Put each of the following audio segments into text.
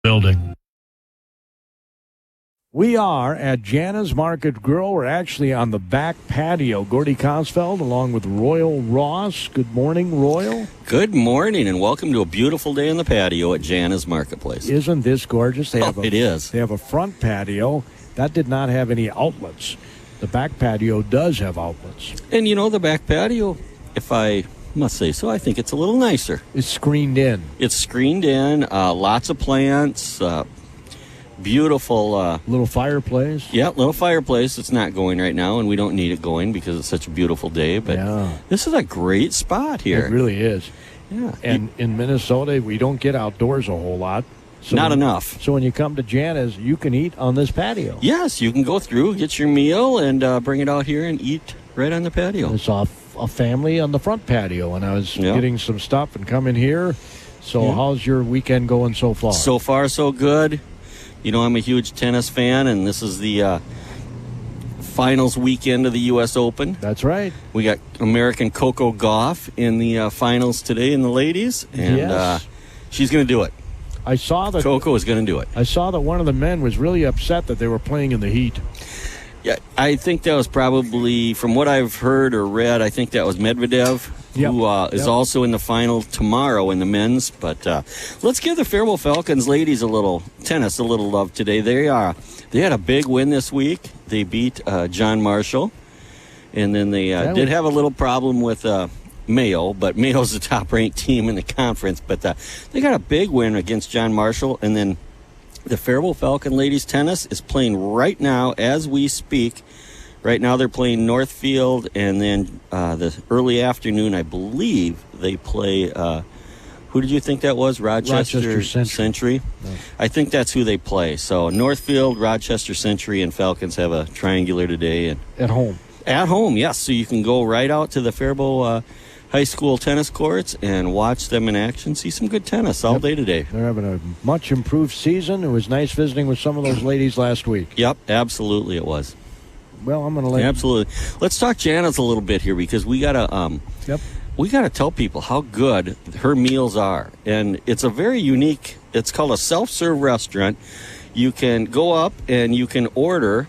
building. We are at Jana's Market Grill. We're actually on the back patio. Gordy Kosfeld along with Royal Ross. Good morning, Royal. Good morning, and welcome to a beautiful day on the patio at Jana's Marketplace. Isn't this gorgeous? It is. They have a front patio. That did not have any outlets. The back patio does have outlets. And you know, the back patio, if I must say so, I think it's a little nicer. It's screened in. It's screened in, lots of plants, beautiful. Little fireplace. Yeah, little fireplace. It's not going right now, and we don't need it going because it's such a beautiful day. But This is a great spot here. It really is. Yeah. And in Minnesota, we don't get outdoors a whole lot. So not enough. So when you come to Jana's, you can eat on this patio. Yes, you can go through, get your meal, and bring it out here and eat right on the patio. It's a family on the front patio, and I was getting some stuff and coming here. So how's your weekend going so far? So far, so good. You know, I'm a huge tennis fan, and this is the finals weekend of the U.S. Open. That's right. We got American Coco Gauff in the finals today in the ladies, and she's going to do it. I saw that Coco is going to do it. I saw that one of the men was really upset that they were playing in the heat. Yeah, I think that was probably, from what I've heard or read, I think that was Medvedev, who is also in the final tomorrow in the men's. But let's give the Faribault Falcons ladies a little love today. They had a big win this week. They beat John Marshall, and then they did have a little problem with Mayo, but Mayo's the top-ranked team in the conference. But they got a big win against John Marshall, and then the Faribault Falcon ladies tennis is playing right now as we speak. Right now they're playing Northfield, and then the early afternoon, I believe, they play, who did you think that was? Rochester Century. No. I think that's who they play. So Northfield, Rochester Century, and Falcons have a triangular today. And at home. At home, yes. So you can go right out to the Faribault high school tennis courts and watch them in action. See some good tennis all day today. They're having a much improved season. It was nice visiting with some of those ladies last week. Yep, absolutely it was. Well, I'm going to let absolutely. Let's talk Jana's a little bit here because we gotta tell people how good her meals are, and it's a very unique. It's called a self-serve restaurant. You can go up and you can order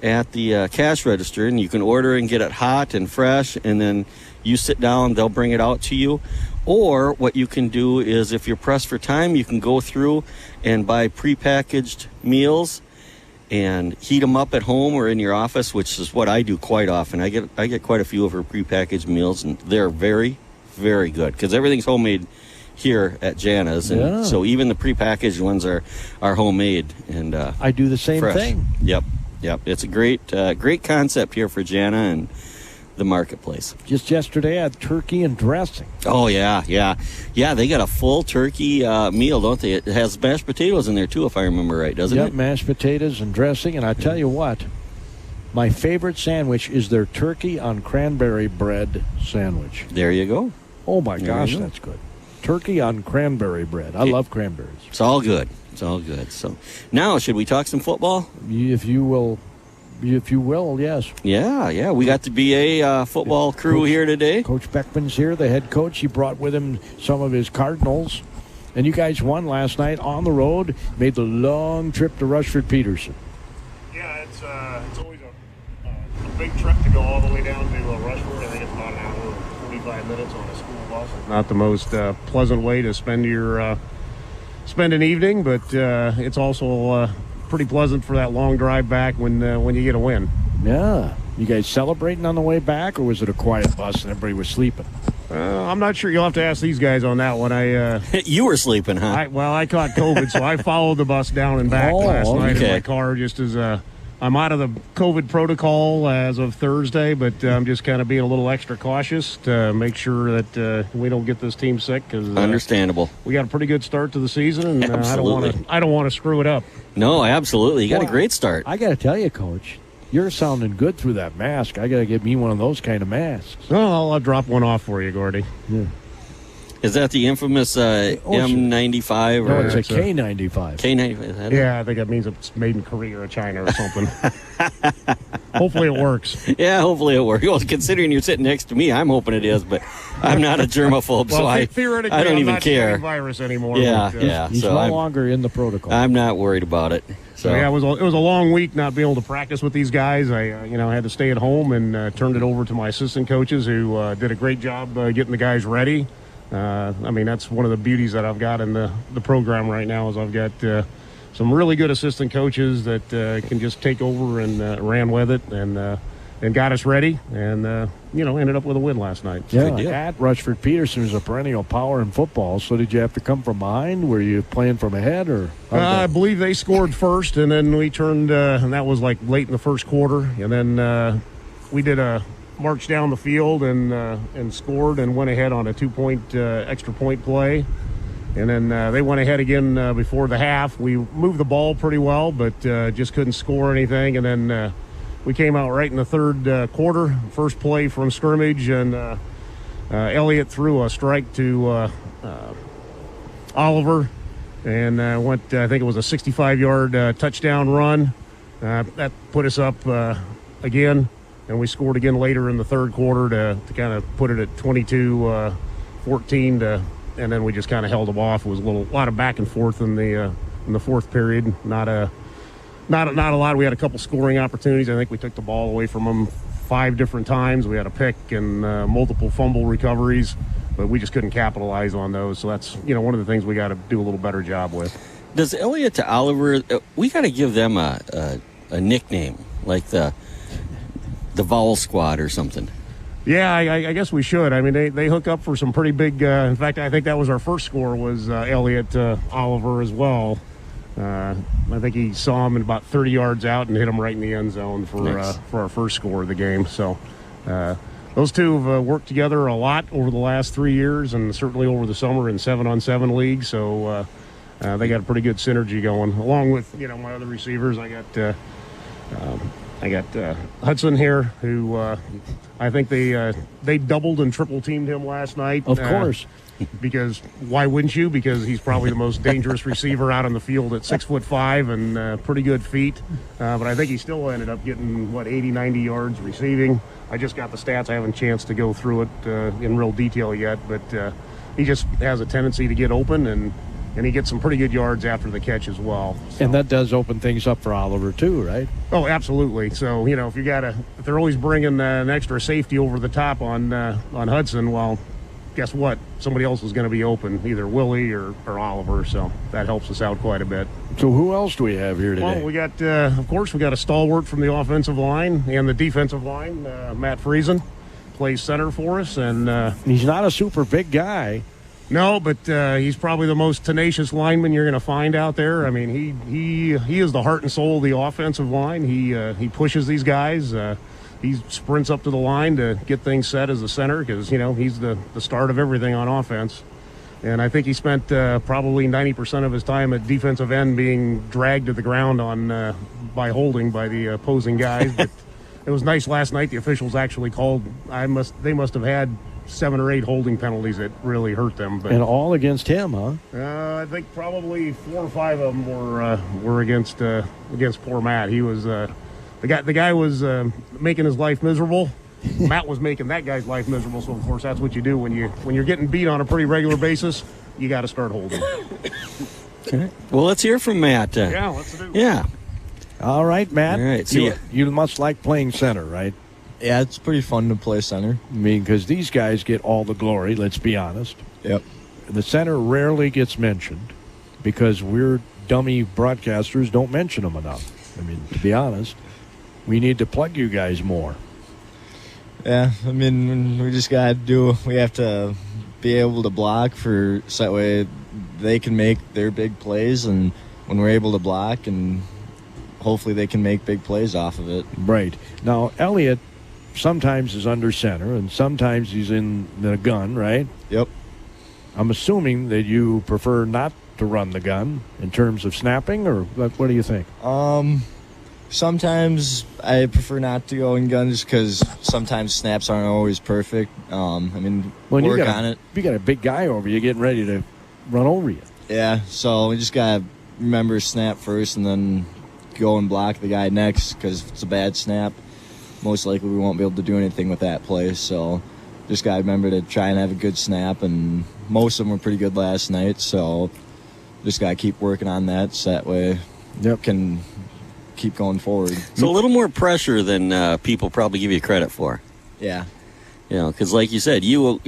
at the cash register, and you can order and get it hot and fresh, and then you sit down, they'll bring it out to you. Or what you can do is, if you're pressed for time, you can go through and buy prepackaged meals and heat them up at home or in your office, which is what I do quite often. I get quite a few of her prepackaged meals, and they're very, very good because everything's homemade here at Jana's, and so even the prepackaged ones are homemade. And I do the same thing. Yep. It's a great concept here for Jana and the marketplace. Just yesterday I had turkey and dressing. Oh, yeah. They got a full turkey meal, don't they? It has mashed potatoes in there, too, if I remember right, doesn't it? Yep, mashed potatoes and dressing. And I tell you what, my favorite sandwich is their turkey on cranberry bread sandwich. There you go. Oh, my gosh, that's good. Turkey on cranberry bread. I love cranberries. It's all good. So now, should we talk some football? If you will, yes. Yeah. We got the BA football crew here today. Coach Beckmann's here, the head coach. He brought with him some of his Cardinals. And you guys won last night on the road, made the long trip to Rushford-Peterson. Yeah, it's always a big trip to go all the way down to Rushford. I think it's about an hour and 45 minutes on a school bus. It's not the most pleasant way to spend an evening, but it's also pretty pleasant for that long drive back when you get a win. Yeah. You guys celebrating on the way back, or was it a quiet bus and everybody was sleeping? I'm not sure. You'll have to ask these guys on that one. You were sleeping, huh? I caught COVID, so I followed the bus down and back last night in my car just as I'm out of the COVID protocol as of Thursday, but I'm just kind of being a little extra cautious to make sure that we don't get this team sick. Cause, understandable. We got a pretty good start to the season, and I don't want to screw it up. No, absolutely. You got a great start. I got to tell you, Coach, you're sounding good through that mask. I got to get me one of those kind of masks. Well, I'll drop one off for you, Gordy. Yeah. Is that the infamous M95? No, or it's a K95. K95. Is that Yeah, I think that means it's made in Korea or China or something. Hopefully it works. Yeah, hopefully it works. Well, considering you're sitting next to me, I'm hoping it is, but I'm not a germaphobe, Well, so I theoretically, don't I'm even not care. spreading virus anymore. Yeah, but, yeah. He's So no longer in the protocol. I'm not worried about it. So yeah, it was a long week not being able to practice with these guys. I had to stay at home and turned it over to my assistant coaches who did a great job getting the guys ready. That's one of the beauties that I've got in the program right now is I've got some really good assistant coaches that can just take over and ran with it and got us ready and ended up with a win last night. Yeah, Good deal. at Rushford Peterson is a perennial power in football. So did you have to come from behind? Were you playing from ahead or? I believe they scored first, and then we turned, and that was like late in the first quarter, and then we did a march down the field and scored and went ahead on a 2-point extra point play. And then they went ahead again before the half. We moved the ball pretty well, but just couldn't score anything. And then we came out right in the third quarter, first play from scrimmage, and Elliot threw a strike to Oliver and went, I think it was a 65-yard touchdown run. That put us up again. And we scored again later in the third quarter to kind of put it at 22-14 and then we just kind of held them off. It was a lot of back and forth in the fourth period. Not a lot. We had a couple scoring opportunities. I think we took the ball away from them 5 different times. We had a pick and multiple fumble recoveries, but we just couldn't capitalize on those. So that's one of the things we got to do a little better job with. Does Elliot to Oliver? We got to give them a nickname like the Vowel Squad or something. Yeah, I guess we should. I mean, they hook up for some pretty big. In fact, I think that was our first score was Elliot Oliver as well. I think he saw him in about 30 yards out and hit him right in the end zone for our first score of the game. So those two have worked together a lot over the last 3 years and certainly over the summer in 7-on-7 league. So they got a pretty good synergy going. Along with my other receivers, I got Hudson here, who I think they doubled and triple teamed him last night. Of course. Because why wouldn't you? Because he's probably the most dangerous receiver out on the field at 6'5" and pretty good feet. But I think he still ended up getting 80, 90 yards receiving. I just got the stats. I haven't a chance to go through it in real detail yet, but he just has a tendency to get open and he gets some pretty good yards after the catch as well. So. And that does open things up for Oliver too, right? Oh, absolutely. So if they're always bringing an extra safety over the top on Hudson, well, guess what? Somebody else is going to be open, either Willie or Oliver. So that helps us out quite a bit. So who else do we have here today? Well, we got, of course, we got a stalwart from the offensive line and the defensive line. Matt Friesen plays center for us, and he's not a super big guy. No, but he's probably the most tenacious lineman you're going to find out there. I mean, he is the heart and soul of the offensive line. He pushes these guys. He sprints up to the line to get things set as a center because, he's the start of everything on offense. And I think he spent probably 90% of his time at defensive end being dragged to the ground by holding by the opposing guys. But it was nice last night. The officials actually called. They must have had 7 or 8 holding penalties that really hurt them. But, and all against him, huh? I think probably 4 or 5 of them were against poor Matt. He was the guy was making his life miserable. Matt was making that guy's life miserable. So of course that's what you do when you're getting beat on a pretty regular basis. You got to start holding. Okay. Well, let's hear from Matt. Yeah, let's do. Yeah. All right, Matt. All right. You must like playing center, right? Yeah, it's pretty fun to play center. I mean, because these guys get all the glory, let's be honest. Yep. The center rarely gets mentioned because we're dummy broadcasters don't mention them enough. I mean, to be honest, we need to plug you guys more. Yeah, I mean, we have to be able to block so that way they can make their big plays, and when we're able to block, and hopefully they can make big plays off of it. Right. Now, Elliot sometimes is under center, and sometimes he's in the gun, right? Yep. I'm assuming that you prefer not to run the gun in terms of snapping, or what do you think? Sometimes I prefer not to go in gun just because sometimes snaps aren't always perfect. Work on it. You got a big guy over you getting ready to run over you. Yeah, so we just got to remember snap first and then go and block the guy next, because if it's a bad snap, most likely we won't be able to do anything with that play. So just got to remember to try and have a good snap, and most of them were pretty good last night, so just got to keep working on that so that way can keep going forward. So a little more pressure than people probably give you credit for. Yeah. Because like you said, you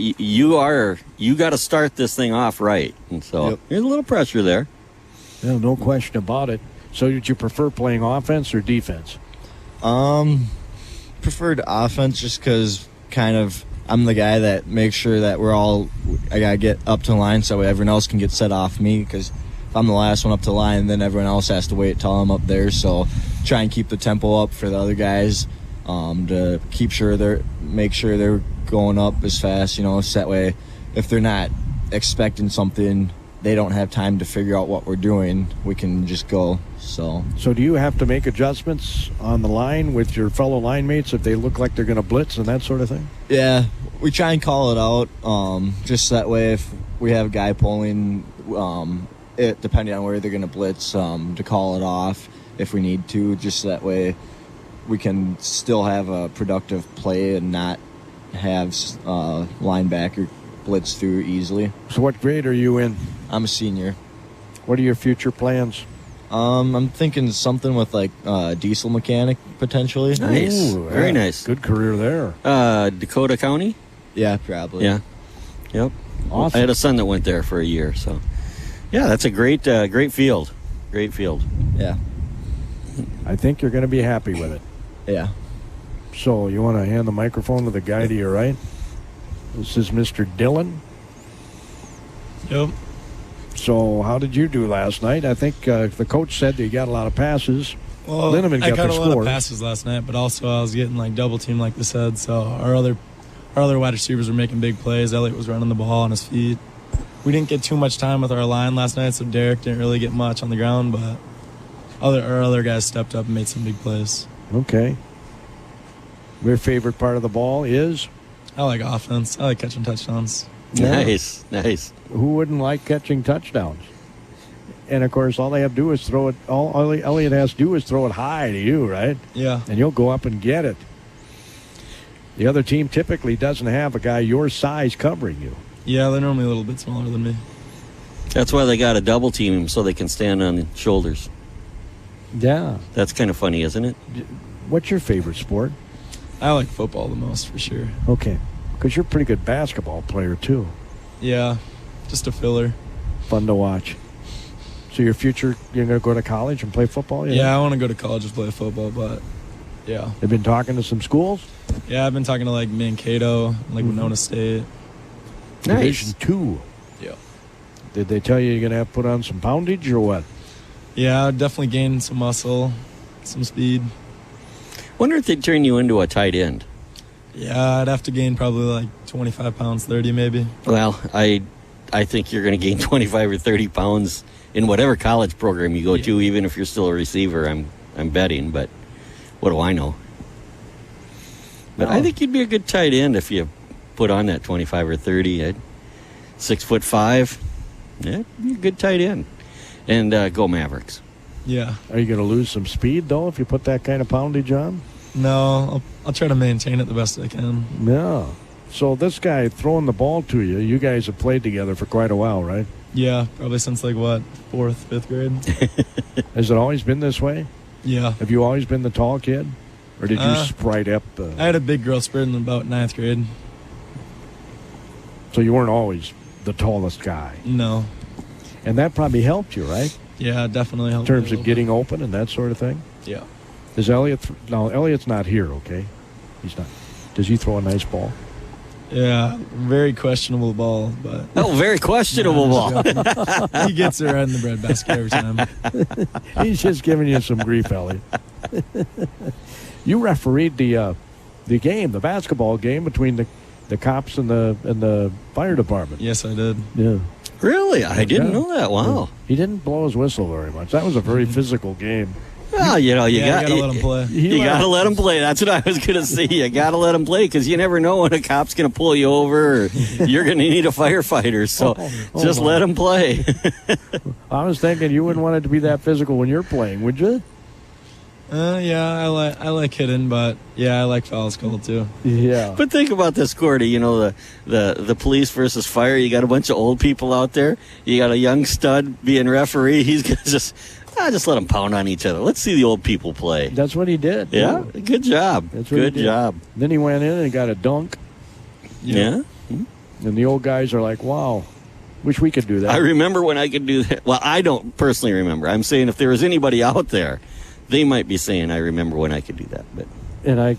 got to start this thing off right, and so there's a little pressure there. Yeah, no question about it. So did you prefer playing offense or defense? Preferred offense just because kind of I'm the guy that makes sure that I got to get up to the line so everyone else can get set off me, because if I'm the last one up to the line, then everyone else has to wait till I'm up there. So try and keep the tempo up for the other guys to make sure they're going up as fast, so that way if they're not expecting something, they don't have time to figure out what we're doing. We can just go. So do you have to make adjustments on the line with your fellow line mates if they look like they're going to blitz and that sort of thing? Yeah, we try and call it out, just that way if we have a guy pulling, depending on where they're going to blitz, to call it off if we need to, just that way we can still have a productive play and not have linebacker blitz through easily. So what grade are you in? I'm a senior. What are your future plans? I'm thinking something with like diesel mechanic potentially. Nice. Ooh, Very nice. Good career there. Dakota County? Yeah, probably. Yeah. Yep. Awesome. I had a son that went there for a year, so yeah, that's a great field. Great field. Yeah. I think you're going to be happy with it. Yeah. So you want to hand the microphone to the guy to your right? This is Mr. Dillon. Yep. So how did you do last night? I think the coach said that you got a lot of passes. Well, Linneman I got caught the a lot score. of passes last night, but also I was getting like double teamed, like they said. So our other wide receivers were making big plays. Elliot was running the ball on his feet. We didn't get too much time with our line last night, so Derek didn't really get much on the ground, but our other guys stepped up and made some big plays. Okay. Your favorite part of the ball is? I like offense. I like catching touchdowns. Yeah. Nice. Who wouldn't like catching touchdowns? And, of course, all they have to do is throw it. All Elliot has to do is throw it high to you, right? Yeah. And you'll go up and get it. The other team typically doesn't have a guy your size covering you. Yeah, they're normally a little bit smaller than me. That's why they got to double team him so they can stand on the shoulders. Yeah. That's kind of funny, isn't it? What's your favorite sport? I like football the most, for sure. Okay. Because you're a pretty good basketball player, too. Yeah, just a filler. Fun to watch. So your future, you're going to go to college and play football? Yeah, I want to go to college and play football, but yeah. They've been talking to some schools? Yeah, I've been talking to like Mankato, like Winona State. Division 2. Yeah. Did they tell you you're going to have to put on some poundage or what? Yeah, I'd definitely gain some muscle, some speed. Wonder if they'd turn you into a tight end. Yeah, I'd have to gain probably like 25 pounds, 30 maybe. Well, I think you're going to gain 25 or 30 pounds in whatever college program you go to, even if you're still a receiver. I'm betting, but what do I know? But I think you'd be a good tight end if you put on that 25 or 30. 6'5". Yeah, be a good tight end. And go Mavericks. Yeah. Are you going to lose some speed, though, if you put that kind of poundage on? No, I'll try to maintain it the best I can. Yeah. So this guy throwing the ball to you, you guys have played together for quite a while, right? Yeah, probably since like, what, 4th, 5th grade? Has it always been this way? Yeah. Have you always been the tall kid? Or did you sprite up? I had a big growth spurt in about 9th grade. So you weren't always the tallest guy? No. And that probably helped you, right? Yeah, definitely helped. In terms of getting open and that sort of thing? Yeah. Does Elliot... Now, Elliot's not here, okay? He's not. Does he throw a nice ball? Yeah, very questionable ball, but... Oh, very questionable ball. He gets it right in the breadbasket every time. He's just giving you some grief, Elliot. You refereed the game, the basketball game between the cops and the fire department. Yes, I did. Yeah. Really? I didn't know that. Wow. He didn't blow his whistle very much. That was a very physical game. Well, you gotta let him play. You got to let them play. That's what I was going to say. You got to let them play because you never know when a cop's going to pull you over or you're going to need a firefighter. So just let them play. I was thinking you wouldn't want it to be that physical when you're playing, would you? Yeah, I like hitting, but yeah, I like foul call too. Yeah. But think about this, Cordy. The police versus fire. You got a bunch of old people out there. You got a young stud being referee. He's going to just let them pound on each other. Let's see the old people play. That's what he did. Yeah, good job. Good job. Then he went in and got a dunk. Yeah. And the old guys are like, wow, wish we could do that. I remember when I could do that. Well, I don't personally remember. I'm saying if there was anybody out there, they might be saying, I remember when I could do that. But And I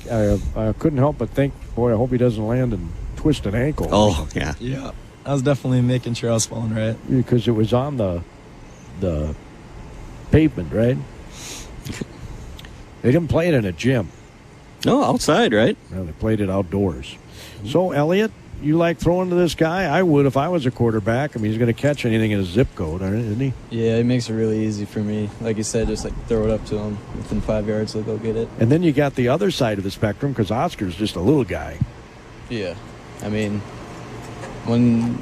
couldn't help but think, boy, I hope he doesn't land and twist an ankle. Oh, yeah. Yeah, I was definitely making sure I was falling right. Because it was on the pavement, right? They didn't play it in a gym. No, outside, right? No, they played it outdoors. So, Elliot, you like throwing to this guy? I would if I was a quarterback. I mean, he's going to catch anything in a zip code, isn't he? Yeah, it makes it really easy for me. Like you said, just like throw it up to him within 5 yards, he'll go get it. And then you got the other side of the spectrum because Oscar's just a little guy. Yeah, I mean, when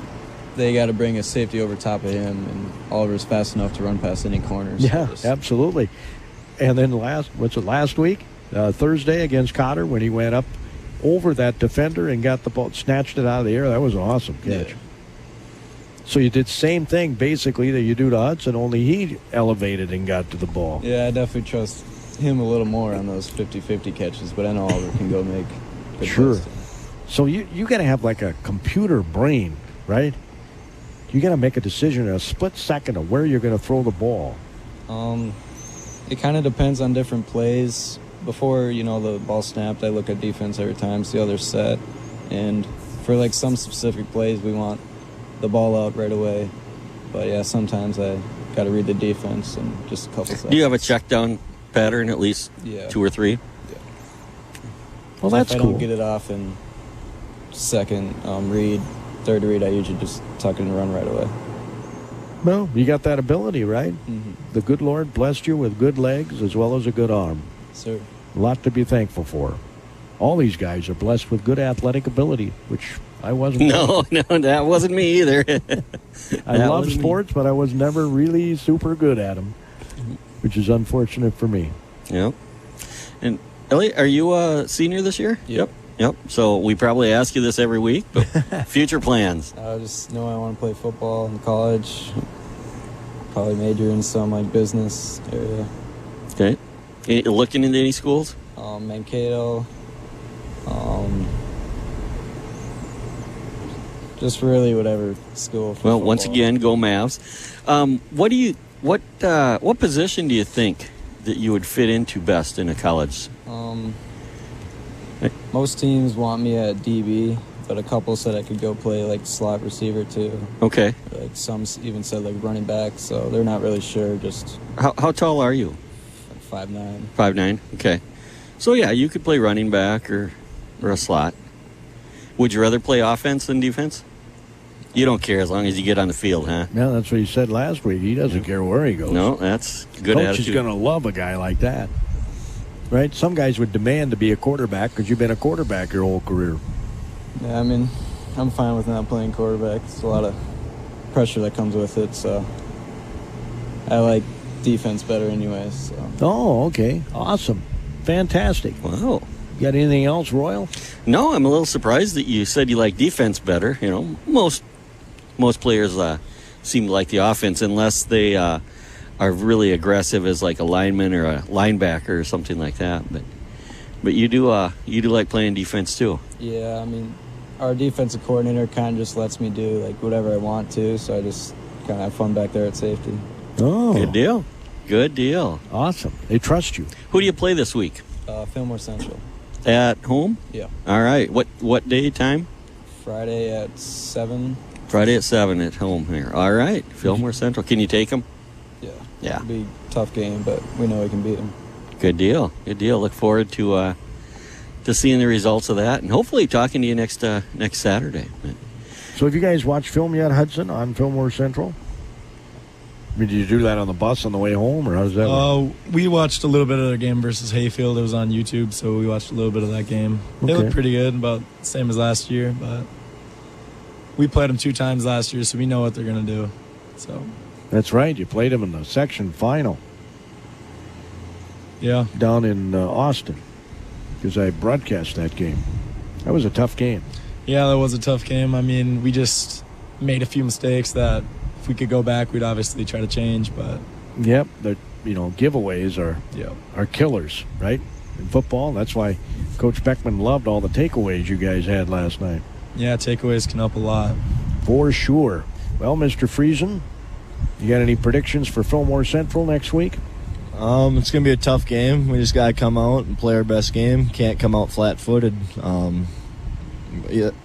they got to bring a safety over top of him, and Oliver's fast enough to run past any corners. Yeah, absolutely. And then last week? Thursday against Cotter when he went up over that defender and got the ball, snatched it out of the air. That was an awesome catch. Yeah. So you did the same thing basically that you do to Hudson, only he elevated and got to the ball. Yeah, I definitely trust him a little more on those 50-50 catches, but I know Oliver can go make good Sure. plays too. So you got to have like a computer brain, right? You got to make a decision in a split second of where you're going to throw the ball. It kind of depends on different plays. Before, the ball snapped, I look at defense every time, see how they're set. And for, like, some specific plays, we want the ball out right away. But, yeah, sometimes I got to read the defense in just a couple seconds. Do you have a check down pattern, at least 2 or 3? Yeah. Well, that's if I cool. don't get it off in second read, third read, I usually just tuck it and run right away. Well, you got that ability, right? Mm-hmm. The good Lord blessed you with good legs as well as a good arm. Sir. A lot to be thankful for. All these guys are blessed with good athletic ability, which I wasn't. No, that wasn't me either. I love sports, but I was never really super good at them, which is unfortunate for me. Yep. And Elliot, are you a senior this year? Yep. So we probably ask you this every week, but future plans? I just know I want to play football in college. Probably major in some like business area. Okay. Looking into any schools? Mankato. Just really whatever school. Well, once again, go Mavs. What position do you think that you would fit into best in a college? Most teams want me at DB, but a couple said I could go play like slot receiver too. Okay. Like some even said like running back, so they're not really sure. Just how tall are you? 5'9". 5'9". Okay. So yeah, you could play running back or a slot. Would you rather play offense than defense? You don't care as long as you get on the field, huh? Yeah, that's what he said last week. He doesn't care where he goes. No, that's good Coach attitude. is going to love a guy like that. Right? Some guys would demand to be a quarterback because you've been a quarterback your whole career. Yeah, I mean, I'm fine with not playing quarterback. It's a lot of pressure that comes with it, so I like defense better anyways. So. Oh, okay. Awesome. Fantastic. Wow. You got anything else, Royal? No, I'm a little surprised that you said you like defense better. Most players seem to like the offense unless they are really aggressive as like a lineman or a linebacker or something like that. But you do like playing defense too. Yeah, I mean, our defensive coordinator kind of just lets me do like whatever I want to, so I just kind of have fun back there at safety. Oh. Good deal. Good deal. Awesome. They trust you. Who do you play this week? Fillmore Central. At home? Yeah. All right. What day, time? Friday at 7. Friday at 7 at home here. All right. Fillmore Central. Can you take them? Yeah. Yeah. It'll be a tough game, but we know we can beat them. Good deal. Good deal. Look forward to seeing the results of that, and hopefully talking to you next Saturday. So have you guys watched film yet, Hudson, on Fillmore Central? I mean, did you do that on the bus on the way home, or how does that work? We watched a little bit of their game versus Hayfield. It was on YouTube, so we watched a little bit of that game. They looked pretty good, about the same as last year, but we played them 2 times last year, so we know what they're going to do. So That's right. You played them in the section final. Yeah. Down in Austin, because I broadcast that game. That was a tough game. Yeah, that was a tough game. I mean, we just made a few mistakes that if we could go back, we'd obviously try to change, but... Yep, giveaways are killers, right? In football, that's why Coach Beckmann loved all the takeaways you guys had last night. Yeah, takeaways can help a lot. For sure. Well, Mr. Friesen, you got any predictions for Fillmore Central next week? It's going to be a tough game. We just got to come out and play our best game. Can't come out flat-footed.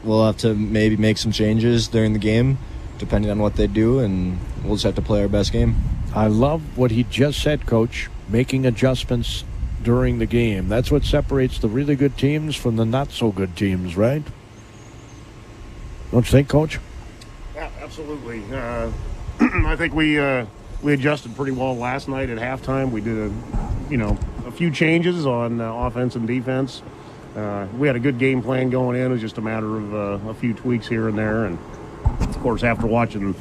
We'll have to maybe make some changes during the game, depending on what they do, and we'll just have to play our best game. I love what he just said, Coach, making adjustments during the game. That's what separates the really good teams from the not-so-good teams, right? Don't you think, Coach? Yeah, absolutely. I think we adjusted pretty well last night at halftime. We did a few changes on offense and defense. We had a good game plan going in. It was just a matter of a few tweaks here and there. And, of course, after watching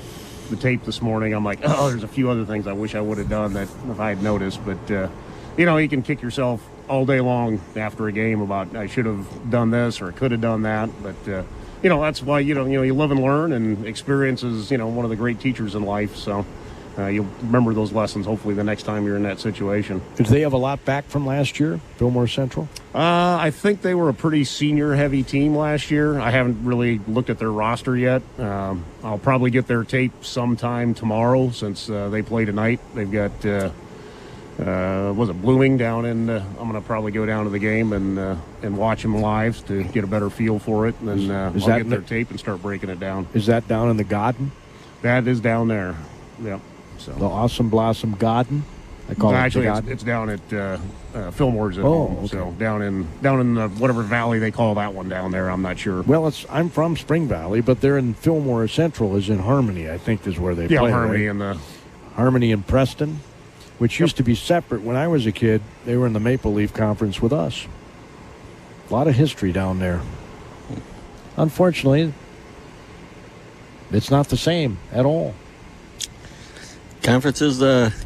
the tape this morning, I'm like, there's a few other things I wish I would have done that if I had noticed. But, you can kick yourself all day long after a game about I should have done this or could have done that. But, that's why, you live and learn, and experience is, one of the great teachers in life. So you'll remember those lessons hopefully the next time you're in that situation. Did they have a lot back from last year, Fillmore Central? I think they were a pretty senior-heavy team last year. I haven't really looked at their roster yet. I'll probably get their tape sometime tomorrow since they play tonight. They've got, Blooming down in, I'm going to probably go down to the game and watch them live to get a better feel for it. And then I'll get their tape and start breaking it down. Is that down in the Garden? That is down there, yep. So. The Awesome Blossom Garden? I call it actually, the Garden. it's down at Fillmore's at home. Okay. So down in the whatever valley they call that one down there, I'm not sure. Well, I'm from Spring Valley, but they're in Fillmore Central is in Harmony, I think is where they play. Harmony, right? and Harmony and Preston, which used to be separate. When I was a kid, they were in the Maple Leaf Conference with us. A lot of history down there. Unfortunately, it's not the same at all. Conferences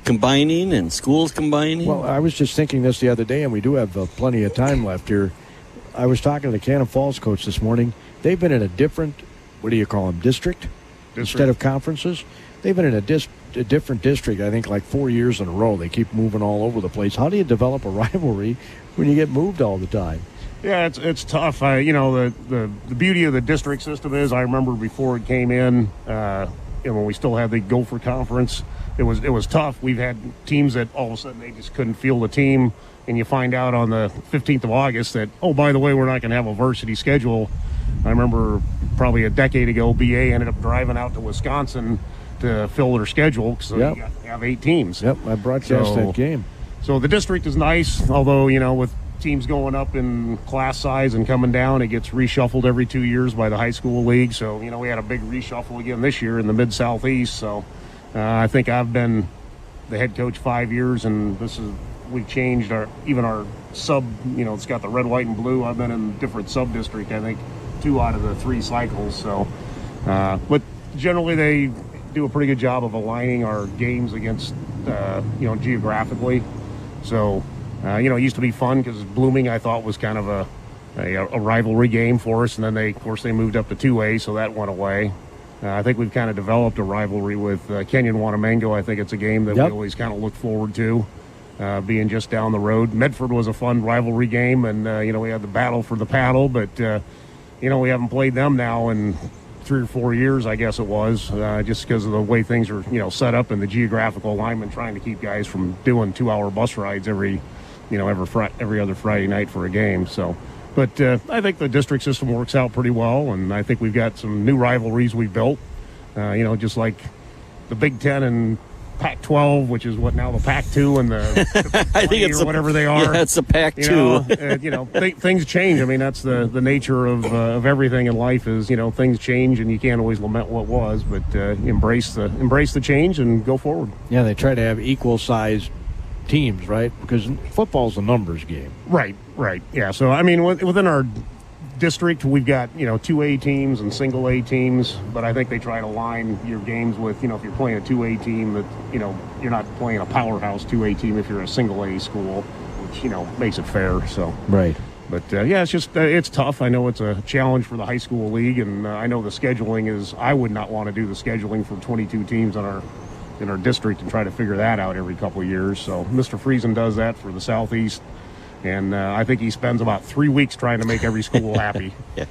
combining and schools combining. Well, I was just thinking this the other day, and we do have plenty of time left here. I was talking to the Cannon Falls coach this morning. They've been in a different, what do you call them, district? Instead of conferences. They've been in a different district, I think, like 4 years in a row. They keep moving all over the place. How do you develop a rivalry when you get moved all the time? Yeah, it's tough. The beauty of the district system is I remember before it came in, when we still had the Gopher Conference, it was tough. We've had teams that all of a sudden they just couldn't field the team, and you find out on the 15th of August that, by the way, we're not going to have a varsity schedule. I remember probably a decade ago, BA ended up driving out to Wisconsin to fill their schedule, so you got to have 8 teams. Yep, I broadcast that game. So the district is nice, although, with teams going up in class size and coming down, it gets reshuffled every 2 years by the high school league. So, we had a big reshuffle again this year in the Mid-Southeast. So I think I've been the head coach 5 years, and we've changed our sub, it's got the red, white, and blue. I've been in different sub-district, I think, 2 out of the 3 cycles. So, but generally they do a pretty good job of aligning our games against, geographically. So, it used to be fun because Blooming, I thought, was kind of a rivalry game for us. And then they moved up to 2A, so that went away. I think we've kind of developed a rivalry with Kenyon Wanamengo. I think it's a game that we always kind of look forward to, being just down the road. Medford was a fun rivalry game, and, we had the battle for the paddle. But, we haven't played them now in 3 or 4 years, I guess it was, just because of the way things are, set up and the geographical alignment, trying to keep guys from doing 2-hour bus rides every other Friday night for a game. So, but I think the district system works out pretty well, and I think we've got some new rivalries we built. Just like the Big Ten and Pac-12, which is what now the Pac-2 and the I think it's or whatever they are. Yeah, it's a Pac-2. Things change. I mean, that's the nature of everything in life is, things change and you can't always lament what was, but embrace the change and go forward. Yeah, they try to have equal-sized teams, right? Because football's a numbers game. Right. Yeah, so, I mean, within our district, we've got, 2A teams and single A teams, but I think they try to line your games with, if you're playing a 2A team, that, you're not playing a powerhouse 2A team if you're a single A school, which, makes it fair, so. Right. But, it's just, it's tough. I know it's a challenge for the high school league, and I know the scheduling is, I would not want to do the scheduling for 22 teams in our district and try to figure that out every couple of years, so Mr. Friesen does that for the Southeast. And I think he spends about 3 weeks trying to make every school happy. Yeah.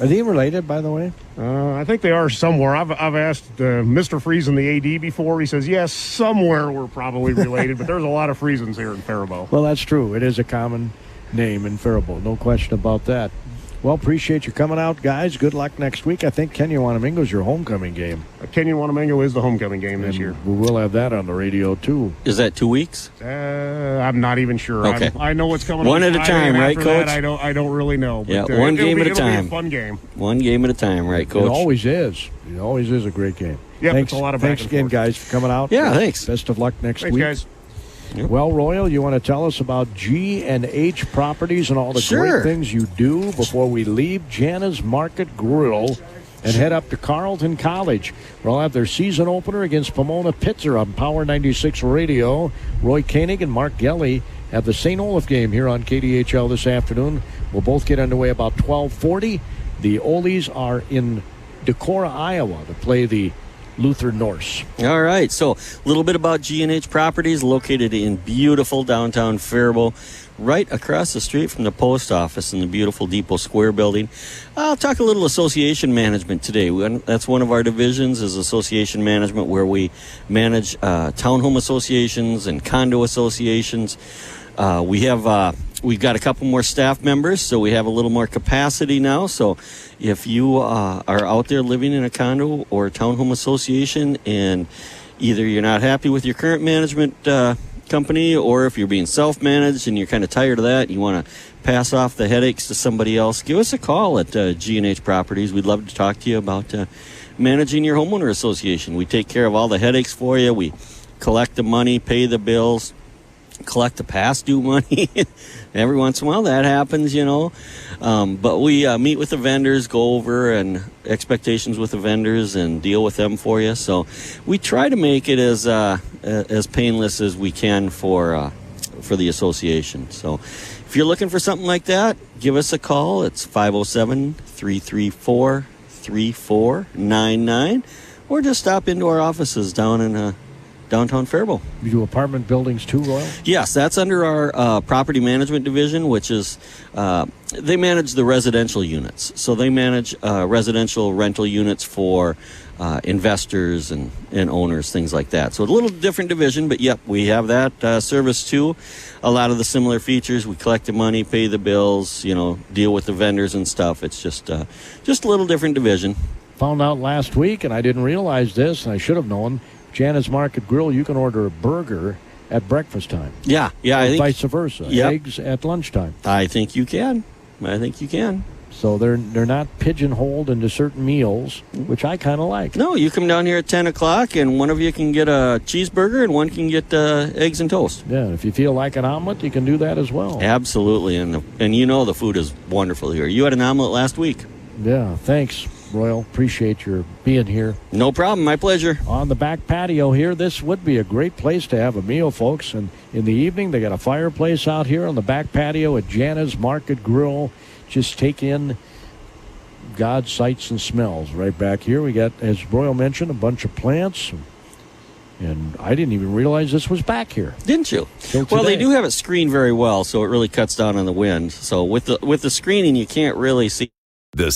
Are they related, by the way? I think they are somewhere. I've asked Mr. Friesen, the AD, before. He says, yes, somewhere we're probably related, but there's a lot of Friesens here in Faribault. Well, that's true. It is a common name in Faribault. No question about that. Well, appreciate you coming out, guys. Good luck next week. I think Kenyon-Wanamingo is your homecoming game. Kenyon-Wanamingo is the homecoming game this year. We will have that on the radio, too. Is that 2 weeks? I'm not even sure. Okay. I know what's coming. One at a time, right, Coach? That, I don't really know. But, yeah, one game at a time. It'll be a fun game. One game at a time, right, Coach? It always is. It always is a great game. Yeah, thanks, it's a lot of back thanks and again, forth. guys, for coming out. Yeah, thanks. Best of luck next Thanks, week. guys. Yep. Well, Royal, you want to tell us about G&H Properties and all the great things you do before we leave Jana's Market Grill and head up to Carleton College, where they'll have their season opener against Pomona Pitzer on Power 96 Radio. Roy Koenig and Mark Gelly have the St. Olaf game here on KDHL this afternoon. We'll both get underway about 12:40. The Olies are in Decorah, Iowa to play the Luther Norse. All right, so a little bit about G&H Properties, located in beautiful downtown Faribault, right across the street from the post office in the beautiful Depot Square building. I'll talk a little association management today. That's one of our divisions, is association management, where we manage townhome associations and condo associations. We've got a couple more staff members, so we have a little more capacity now. So if you are out there living in a condo or a townhome association and either you're not happy with your current management company, or if you're being self-managed and you're kind of tired of that, you want to pass off the headaches to somebody else, give us a call at G&H Properties. We'd love to talk to you about managing your homeowner association. We take care of all the headaches for you. We collect the money, pay the bills, collect the past due money. Every once in a while that happens, but we meet with the vendors, go over and expectations with the vendors and deal with them for you. So we try to make it as painless as we can for the association. So if you're looking for something like that, give us a call. It's 507-334-3499, or just stop into our offices down in downtown Faribault. You do apartment buildings too, Royal? Yes, that's under our property management division, which is they manage the residential units. So they manage residential rental units for investors and owners, things like that. So a little different division, but yep, we have that service too. A lot of the similar features. We collect the money, pay the bills, deal with the vendors and stuff. It's just a little different division. Found out last week, and I didn't realize this, and I should have known, Jana's Market Grill, you can order a burger at breakfast time. Yeah, I think vice versa. Yep. Eggs at lunchtime. I think you can. So they're not pigeonholed into certain meals, which I kind of like. No, you come down here at 10 o'clock, and one of you can get a cheeseburger, and one can get eggs and toast. Yeah, if you feel like an omelet, you can do that as well. Absolutely, and the food is wonderful here. You had an omelet last week. Yeah, thanks, Royal. Appreciate your being here. No problem. My pleasure. On the back patio here, this would be a great place to have a meal, folks. And in the evening, they got a fireplace out here on the back patio at Jana's Market Grill. Just take in God's sights and smells right back here. We got, as Royal mentioned, a bunch of plants. And I didn't even realize this was back here. Didn't you? Well, they do have it screened very well, so it really cuts down on the wind. So with the screening, you can't really see. The